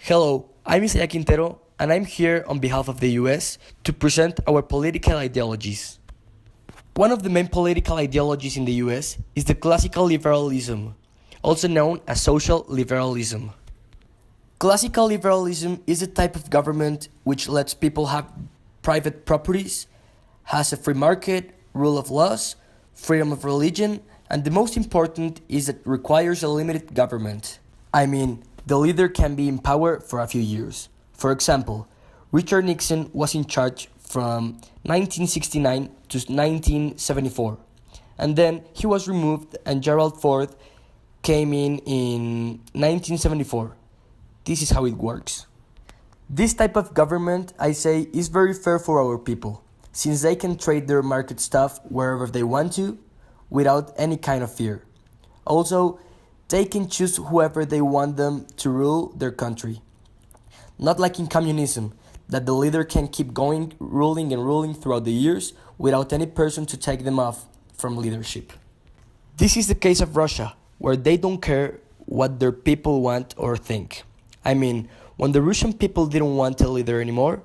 Hello, I'm Isaiah Quintero, and I'm here on behalf of the US to present our political ideologies. One of the main political ideologies in the US is the classical liberalism, also known as social liberalism. Classical liberalism is a type of government which lets people have private properties, has a free market, rule of laws, freedom of religion, and the most important is that it requires a limited government. I mean, the leader can be in power for a few years. For example, Richard Nixon was in charge from 1969 to 1974, and then he was removed and Gerald Ford came in 1974. This is how it works. This type of government, I say, is very fair for our people, since they can trade their market stuff wherever they want to, without any kind of fear. Also, they can choose whoever they want them to rule their country. Not like in communism, that the leader can keep going, ruling and ruling throughout the years without any person to take them off from leadership. This is the case of Russia, where they don't care what their people want or think. I mean, when the Russian people didn't want a leader anymore,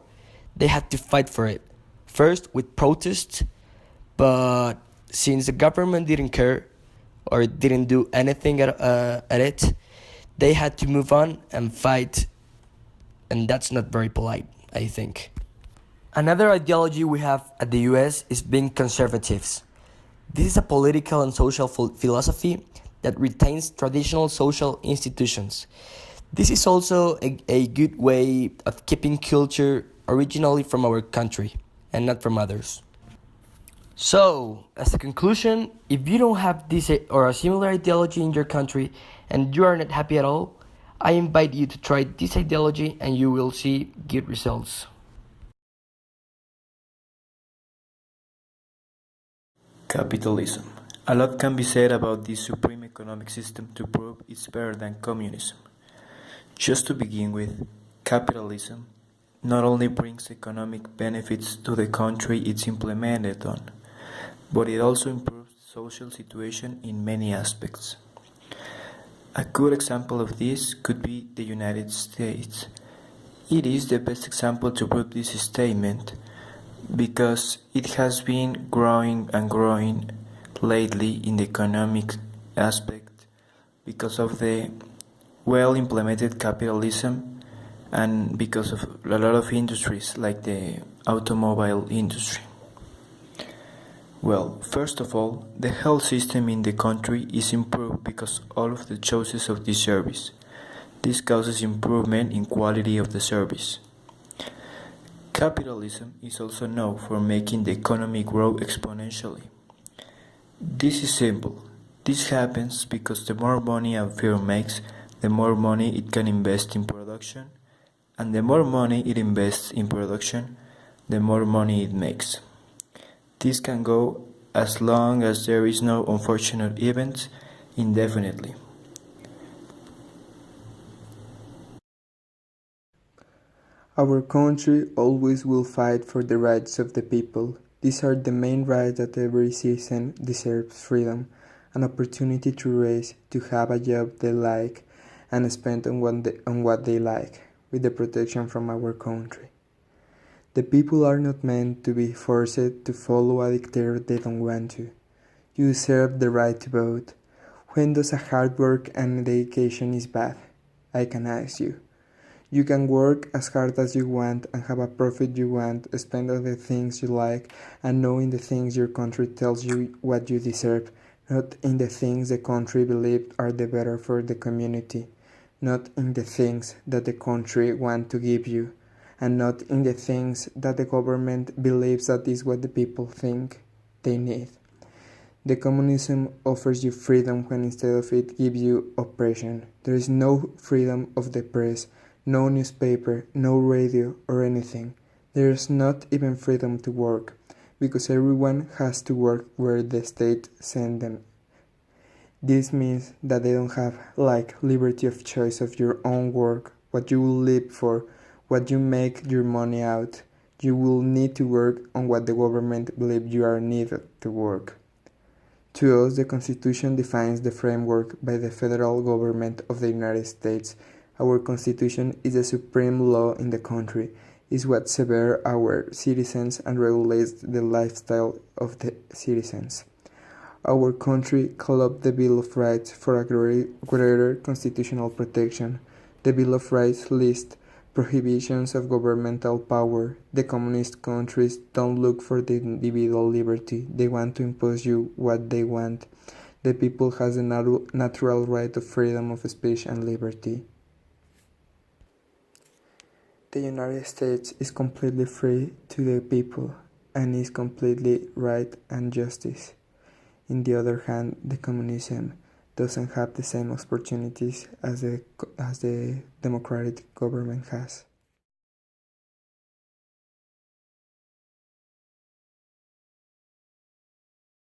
they had to fight for it. First with protests, but since the government didn't care or didn't do anything at it, they had to move on and fight, and that's not very polite, I think. Another ideology we have at the US is being conservatives. This is a political and social philosophy that retains traditional social institutions. This is also a good way of keeping culture originally from our country and not from others. So, as a conclusion, if you don't have this or a similar ideology in your country and you are not happy at all, I invite you to try this ideology and you will see good results. Capitalism. A lot can be said about this supreme economic system to prove it's better than communism. Just to begin with, capitalism not only brings economic benefits to the country it's implemented on, but it also improves the social situation in many aspects. A good example of this could be the United States. It is the best example to prove this statement because it has been growing and growing lately in the economic aspect because of the well-implemented capitalism and because of a lot of industries like the automobile industry. Well, first of all, the health system in the country is improved because all of the choices of this service. This causes improvement in quality of the service. Capitalism is also known for making the economy grow exponentially. This is simple. This happens because the more money a firm makes, the more money it can invest in production, and the more money it invests in production, the more money it makes. This can go as long as there is no unfortunate events indefinitely. Our country always will fight for the rights of the people. These are the main rights that every citizen deserves: freedom, an opportunity to raise, to have a job they like, and spend on what they like, with the protection from our country. The people are not meant to be forced to follow a dictator they don't want to. You deserve the right to vote. When does a hard work and dedication is bad? I can ask you. You can work as hard as you want and have a profit you want, spend on the things you like, and know in the things your country tells you what you deserve, not in the things the country believes are the better for the community, not in the things that the country want to give you, and not in the things that the government believes that is what the people think they need. The communism offers you freedom when instead of it gives you oppression. There is no freedom of the press, no newspaper, no radio or anything. There is not even freedom to work, because everyone has to work where the state sends them. This means that they don't have liberty of choice of your own work, what you will live for, what you make your money out. You will need to work on what the government believes you are needed to work. To us, the Constitution defines the framework by the federal government of the United States Our Constitution is the supreme law in the country, is what severs our citizens and regulates the lifestyle of the citizens. Our country called up the Bill of Rights for a greater constitutional protection. The Bill of Rights lists prohibitions of governmental power. The communist countries don't look for the individual liberty. They want to impose you what they want. The people has the natural right of freedom of speech and liberty. The United States is completely free to the people and is completely right and justice. On the other hand, the communism doesn't have the same opportunities as the democratic government has.